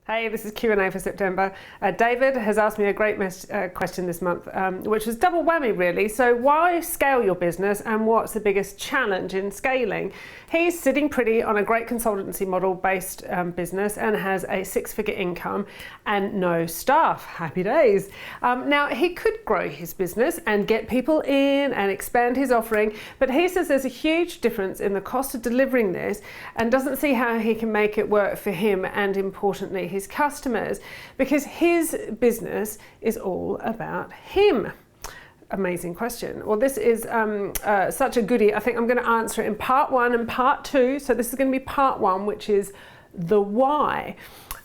Hey, this is Q&A for September. David has asked me a great question this month, which was double whammy really. So why scale your business and what's the biggest challenge in scaling? He's sitting pretty on a great consultancy model based business and has a 6-figure income and no staff. Happy days. Now he could grow his business and get people in and expand his offering, but he says there's a huge difference in the cost of delivering this and doesn't see how he can make it work for him and importantly his customers, because his business is all about him. Amazing question. Well, this is such a goodie. I think I'm going to answer it in part 1 and part 2. So this is going to be part 1, which is the why.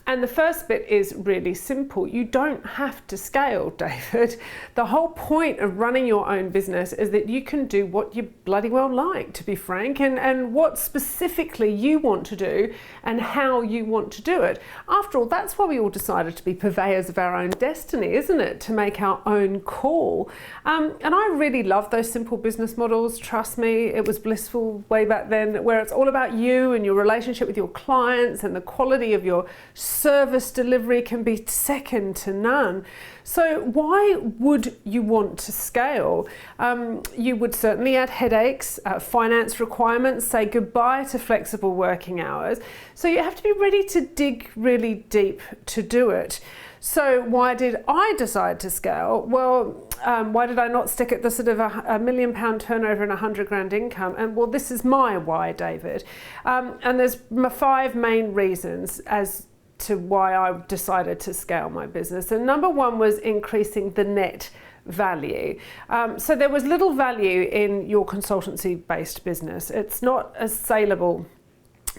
And the first bit is really simple. You don't have to scale, David. The whole point of running your own business is that you can do what you bloody well like, to be frank, and what specifically you want to do and how you want to do it. After all, that's why we all decided to be purveyors of our own destiny, isn't it? To make our own call. And I really love those simple business models. Trust me, it was blissful way back then, where it's all about you and your relationship with your clients, and the quality of your service delivery can be second to none. So why would you want to scale? You would certainly add headaches, finance requirements, say goodbye to flexible working hours. So you have to be ready to dig really deep to do it. So why did I decide to scale? Well, why did I not stick at the sort of a £1 million turnover and 100 grand income? And well, this is my why, David. And there's 5 main reasons as to why I decided to scale my business. And number 1 was increasing the net value. So there was little value in your consultancy-based business. It's not as saleable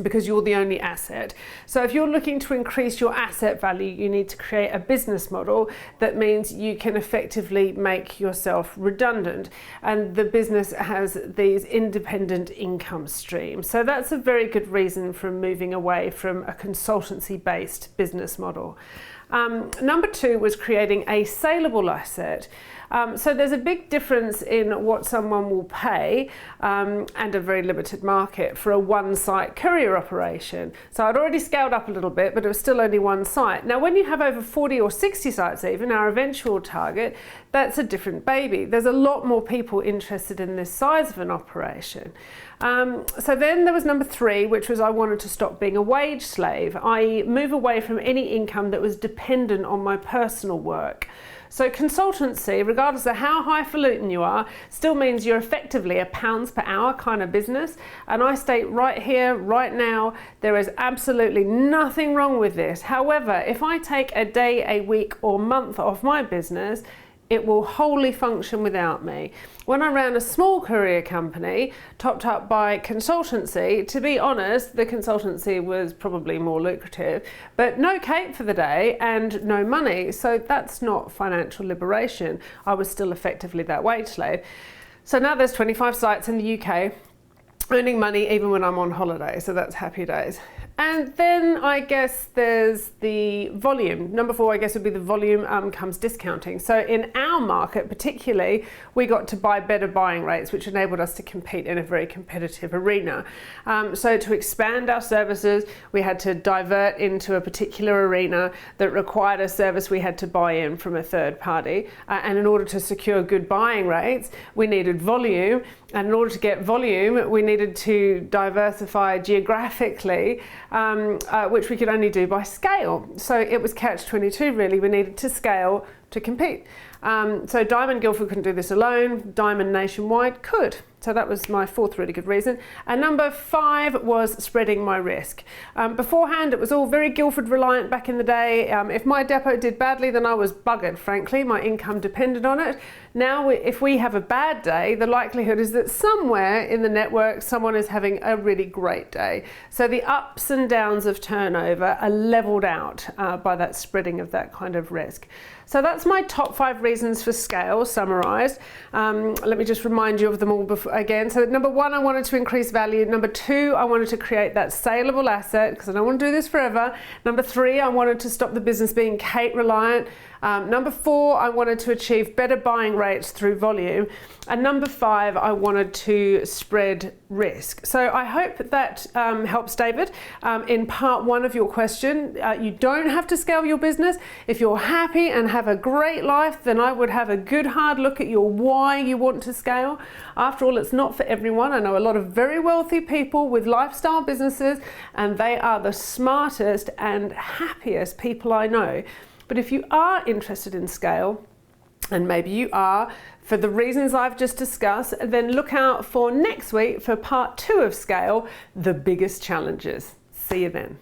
because you're the only asset. So if you're looking to increase your asset value, you need to create a business model that means you can effectively make yourself redundant, and the business has these independent income streams. So that's a very good reason for moving away from a consultancy-based business model. Number 2 was creating a saleable asset. So there's a big difference in what someone will pay and a very limited market for a one-site courier operation. So I'd already scaled up a little bit, but it was still only one site. Now, when you have over 40 or 60 sites, even our eventual target, that's a different baby. There's a lot more people interested in this size of an operation. So then there was number 3, which was I wanted to stop being a wage slave, i.e. move away from any income that was dependent on my personal work. So consultancy, regardless of how highfalutin you are, still means you're effectively a pounds per hour kind of business. And I state right here, right now, there is absolutely nothing wrong with this. However, if I take a day, a week or month off my business, it will wholly function without me. When I ran a small courier company, topped up by consultancy, to be honest, the consultancy was probably more lucrative, but no cake for the day and no money. So that's not financial liberation. I was still effectively that wage slave. So now there's 25 sites in the UK, earning money even when I'm on holiday. So that's happy days. And then I guess there's the volume. Number 4, I guess, would be the volume comes discounting. So in our market particularly, we got to buy better buying rates, which enabled us to compete in a very competitive arena. So to expand our services, we had to divert into a particular arena that required a service we had to buy in from a third party. And in order to secure good buying rates, we needed volume. And in order to get volume, we needed to diversify geographically, which we could only do by scale. So it was catch-22 really. We needed to scale to compete. So Diamond Guildford couldn't do this alone. Diamond Nationwide could. So that was my 4th really good reason. And number 5 was spreading my risk. Beforehand, it was all very Guildford reliant back in the day. If my depot did badly, then I was buggered, frankly. My income depended on it. Now, if we have a bad day, the likelihood is that somewhere in the network, someone is having a really great day. So the ups and downs of turnover are leveled out by that spreading of that kind of risk. So that's my top 5 reasons for scale summarized. Let me just remind you of them all again. So number 1, I wanted to increase value. Number 2, I wanted to create that saleable asset because I don't want to do this forever. Number 3, I wanted to stop the business being Kate reliant. Number 4, I wanted to achieve better buying rates through volume. And number 5, I wanted to spread risk. So I hope that helps, David. In part 1 of your question, you don't have to scale your business. If you're happy and have a great life, then I would have a good hard look at your why you want to scale. After all, it's not for everyone. I know a lot of very wealthy people with lifestyle businesses, and they are the smartest and happiest people I know. But if you are interested in scale, and maybe you are, for the reasons I've just discussed, then look out for next week for part 2 of Scale, the biggest challenges. See you then.